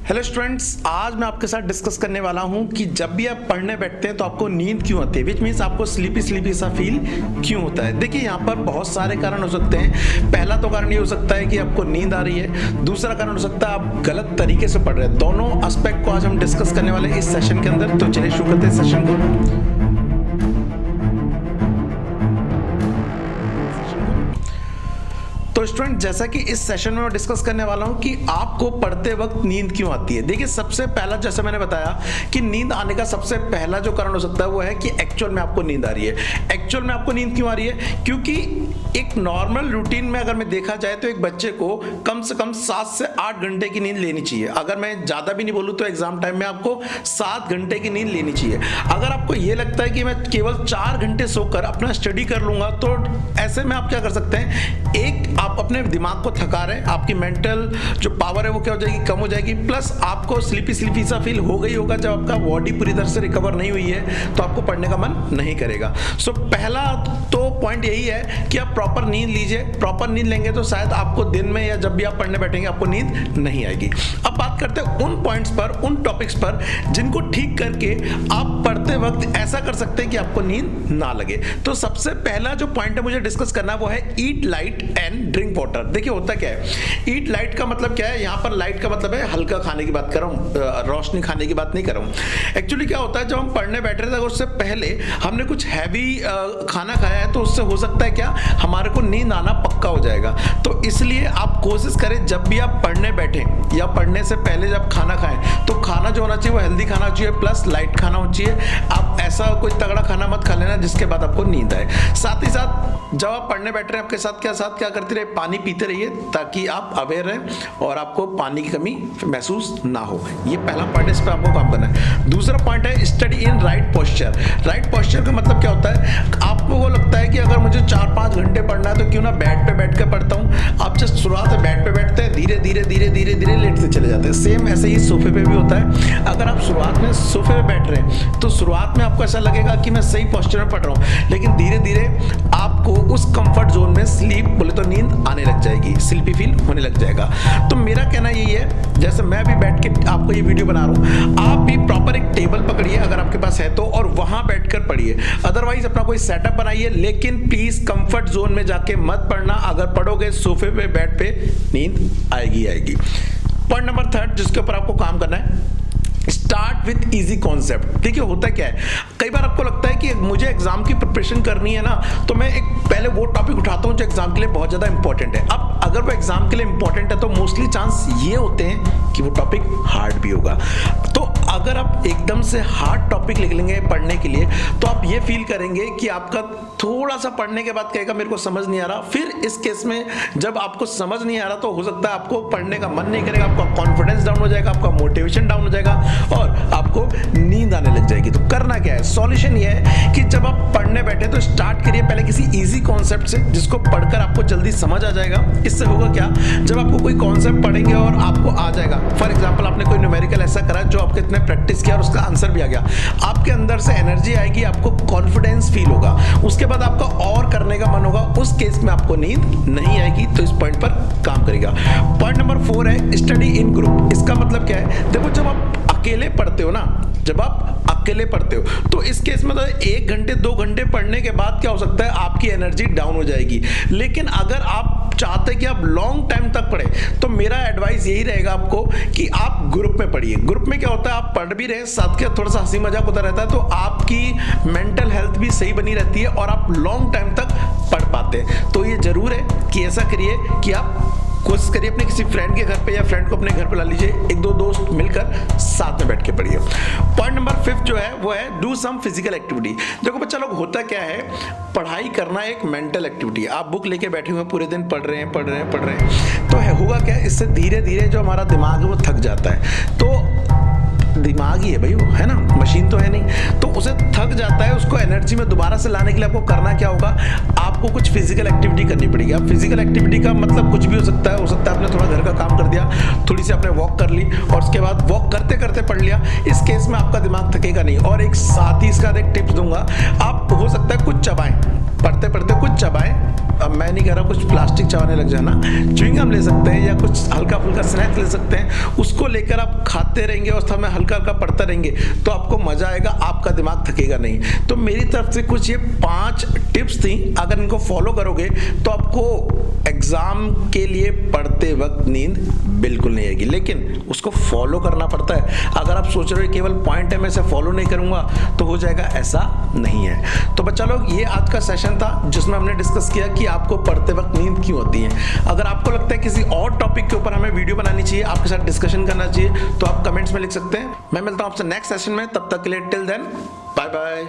Hello students, आज मैं आपके साथ डिस्कस करने वाला हूं कि जब भी आप पढ़ने बैठते हैं तो आपको नींद क्यों आती है, विच मीन्स आपको स्लीपी स्लीपी सा फील क्यों होता है। देखिए यहाँ पर बहुत सारे कारण हो सकते हैं। पहला तो कारण ये हो सकता है कि आपको नींद आ रही है, दूसरा कारण हो सकता है आप गलत तरीके से पढ़ रहे हैं। दोनों एस्पेक्ट को आज हम डिस्कस करने वाले हैं इस सेशन के अंदर। तो चलिए शुरू करते हैं सेशन को। तो स्टूडेंट, जैसा कि इस सेशन में मैं डिस्कस करने वाला हूं कि आपको पढ़ते वक्त नींद क्यों आती है। देखिए सबसे पहला, जैसे मैंने बताया कि नींद आने का सबसे पहला जो कारण हो सकता है वो है कि एक्चुअल में आपको नींद आ रही है। एक्चुअल में आपको नींद क्यों आ रही है? क्योंकि एक नॉर्मल रूटीन में अगर मैं देखा जाए तो एक बच्चे को कम से कम 7 से 8 घंटे की नींद लेनी चाहिए। अगर मैं ज्यादा भी नहीं बोलूं तो एग्जाम टाइम में आपको 7 घंटे की नींद लेनी चाहिए। अगर आपको ये लगता है कि मैं केवल 4 घंटे सोकर अपना स्टडी कर लूंगा तो ऐसे में आप क्या कर सकते हैं, एक आप अपने दिमाग को थका रहे हैं, आपकी मेंटल जो पावर है वो क्या हो जाएगी, कम हो जाएगी, प्लस आपको स्लीपी स्लीपी सा फील हो गई होगा। जब आपका बॉडी पूरी तरह से रिकवर नहीं हुई है तो आपको पढ़ने का मन नहीं करेगा। सो पहला तो पॉइंट यही है कि आप प्रॉपर नींद लीजिए। प्रॉपर नींद लेंगे तो शायद आपको दिन में या जब भी आप पढ़ने बैठेंगे आपको नींद नहीं आएगी। अब बात करते हैं उन पॉइंट्स पर, उन टॉपिक्स पर जिनको ठीक करके आप पढ़ते वक्त ऐसा कर सकते हैं कि आपको नींद ना लगे। तो सबसे पहला जो पॉइंट है मुझे डिस्कस करना वो है ईट लाइट एंड ड्रिंक वाटर। देखिए होता क्या है, ईट लाइट का मतलब क्या है, यहाँ पर लाइट का मतलब है हल्का खाने की बात कर रहा हूँ, रोशनी खाने की बात नहीं कर रहा हूँ। एक्चुअली क्या होता है, जब हम पढ़ने बैठ रहे थे उससे पहले हमने कुछ हैवी खाना खाया है तो उससे हो सकता है क्या, हमारे को नींद आना पक्का हो जाएगा। तो इसलिए आप कोशिश करें जब भी आप पढ़ने बैठें या पढ़ने से पहले जब खाना खाएं तो खाना जो होना चाहिए वो हेल्दी खाना चाहिए, प्लस लाइट खाना होना चाहिए। आप ऐसा कोई तगड़ा खाना मत खा लेना जिसके बाद आपको नींद आए। साथ ही साथ जब आप पढ़ने बैठ रहे हैं आपके साथ क्या करते रहे, पानी पीते रहिए ताकि आप अवेयर रहें और आपको पानी की कमी महसूस ना हो। ये पहला पॉइंट है, इस पर आपको काम करना है। दूसरा पॉइंट है study in right posture. Right posture का मतलब क्या होता है, आपको वो लगता है कि अगर मुझे 4-5 घंटे पढ़ना है तो क्यों ना बेड पे बैठ के पढ़ता हूँ। आप जस्ट शुरुआत में बेड पे बैठते हैं, धीरे धीरे लेटते चले जाते हैं। सेम ऐसे ही सोफे पे भी होता है। अगर आप शुरुआत में सोफे पे बैठ रहे हैं तो शुरुआत में आपको ऐसा लगेगा कि मैं सही पोस्चर में पढ़ रहा हूँ, लेकिन धीरे धीरे आपको उस कंफर्ट जोन में स्लीप बोले तो नींद आने लग जाएगी, स्लीपी फील होने लग जाएगा। तो मेरा कहना यही है, जैसे मैं भी बैठ के आपको ये वीडियो बना रहा हूँ, आप भी प्रॉपर एक टेबल पकड़िए अगर आपके पास है तो, और वहां बैठकर पढ़िए। अदरवाइज अपना कोई सेटअप बनाइए, लेकिन प्लीज कंफर्ट जोन में जाके मत पढ़ना। अगर पढ़ोगे सोफे पे बेड पे, नींद आएगी। पॉइंट नंबर 3 जिसके ऊपर आपको काम करना है, स्टार्ट विथ इजी कॉन्सेप्ट। देखिए होता क्या है, कई बार आपको लगता है कि मुझे एग्जाम की प्रिपरेशन करनी है ना, तो मैं एक पहले वो टॉपिक उठाता हूं जो एग्जाम के लिए बहुत ज्यादा इंपॉर्टेंट है। अब अगर वो एग्जाम के लिए इंपॉर्टेंट है तो मोस्टली चांस ये होते हैं कि वो टॉपिक हार्ड भी होगा। तो अगर आप एकदम से हार्ड टॉपिक लिख लेंगे पढ़ने के लिए तो आप ये फील करेंगे कि आपका थोड़ा सा पढ़ने के बाद कहेगा मेरे को समझ नहीं आ रहा। फिर इस केस में जब आपको समझ नहीं आ रहा तो हो सकता है आपको पढ़ने का मन नहीं करेगा, आपका कॉन्फिडेंस डाउन हो जाएगा, आपका मोटिवेशन डाउन हो जाएगा और आपको नींद आने लग जाएगी। तो करना क्या है, सॉल्यूशन ये है कि जब आप पढ़ने बैठे तो स्टार्ट करिए पहले किसी इजी कॉन्सेप्ट से जिसको पढ़कर आपको जल्दी समझ आ जाएगा। इससे होगा क्या, जब आपको कोई कॉन्सेप्ट पढ़ेंगे और आपको आ जाएगा, फॉर एग्जांपल आपने कोई न्यूमेरिकल ऐसा करा जो आपके इतने प्रैक्टिस किया और उसका आंसर भी आ गया, आपके अंदर से एनर्जी आएगी, आपको कॉन्फिडेंस फील होगा, उसके बाद आपका और करने का मन होगा। उस केस में आपको नींद नहीं आएगी। तो इस पॉइंट पर काम करेगा। पॉइंट नंबर 4 है स्टडी इन ग्रुप। इसका मतलब क्या है, देखो जब आप अकेले पढ़ते हो ना, जब आप अकेले पढ़ते हो तो इस केस में तो 1 घंटे 2 घंटे पढ़ने के बाद क्या हो सकता है, आपकी एनर्जी डाउन हो जाएगी। लेकिन अगर आप चाहते हैं कि आप लॉन्ग टाइम तक पढ़े तो मेरा एडवाइस यही रहेगा आपको कि आप ग्रुप में पढ़िए। ग्रुप में क्या होता है, आप पढ़ भी रहे, साथ के थोड़ा सा हंसी मजाक होता रहता है, तो आपकी मेंटल हेल्थ भी सही बनी रहती है और आप लॉन्ग टाइम तक पढ़ पाते हैं। तो ये जरूर है कि ऐसा करिए कि आप कोशिश करिए अपने किसी फ्रेंड के घर पे या फ्रेंड को अपने घर पे ला लीजिए, 1-2 दोस्त मिलकर साथ में बैठ के पढ़िए। पॉइंट नंबर 5 जो है वो है डू सम फिजिकल एक्टिविटी। देखो बच्चा लोग, होता क्या है, पढ़ाई करना एक मेंटल एक्टिविटी है। आप बुक लेके बैठे हुए पूरे दिन पढ़ रहे हैं तो होगा क्या, इससे धीरे धीरे जो हमारा दिमाग है वो थक जाता है। तो दिमाग ही है भाई वो, है ना, मशीन तो है नहीं, तो उसे थक जाता है। उसको एनर्जी में दोबारा से लाने के लिए आपको करना क्या होगा, आपको कुछ फिजिकल एक्टिविटी करनी पड़ेगी। अब फिजिकल एक्टिविटी का मतलब कुछ भी हो सकता है आपने थोड़ा घर का काम कर दिया, थोड़ी सी आपने वॉक कर ली और उसके बाद वॉक करते करते पढ़ लिया। इस केस में आपका दिमाग थकेगा नहीं। और एक साथ ही इसका एक टिप्स दूंगा, आप हो सकता है कुछ चबाएं, पढ़ते पढ़ते कुछ चबाएं अब मैं नहीं कह रहा कुछ प्लास्टिक चबाने लग जाना, च्युइंगम ले सकते हैं या कुछ हल्का फुल्का स्नैक्स ले सकते हैं, उसको लेकर आप खाते रहेंगे और समय हल्का हल्का पढ़ते रहेंगे तो आपको मजा आएगा, आपका दिमाग थकेगा नहीं। तो मेरी तरफ से कुछ ये 5 टिप्स थी, अगर इनको फॉलो करोगे तो आपको एग्जाम के लिए पढ़ते वक्त नींद बिल्कुल नहीं आएगी, लेकिन उसको फॉलो करना पड़ता है। अगर आप सोच रहे हो केवल पॉइंट है मैं इसे फॉलो नहीं करूंगा तो हो जाएगा, ऐसा नहीं है। तो बच्चा लोग, ये आज का सेशन था जिसमें हमने डिस्कस किया कि आपको पढ़ते वक्त नींद क्यों होती है। अगर आपको लगता है किसी और टॉपिक के ऊपर हमें वीडियो बनानी चाहिए, आपके साथ डिस्कशन करना चाहिए, तो आप कमेंट्स में लिख सकते हैं। मैं मिलता हूं आपसे नेक्स्ट सेशन में, तब तक के लिए टिल देन बाय बाय।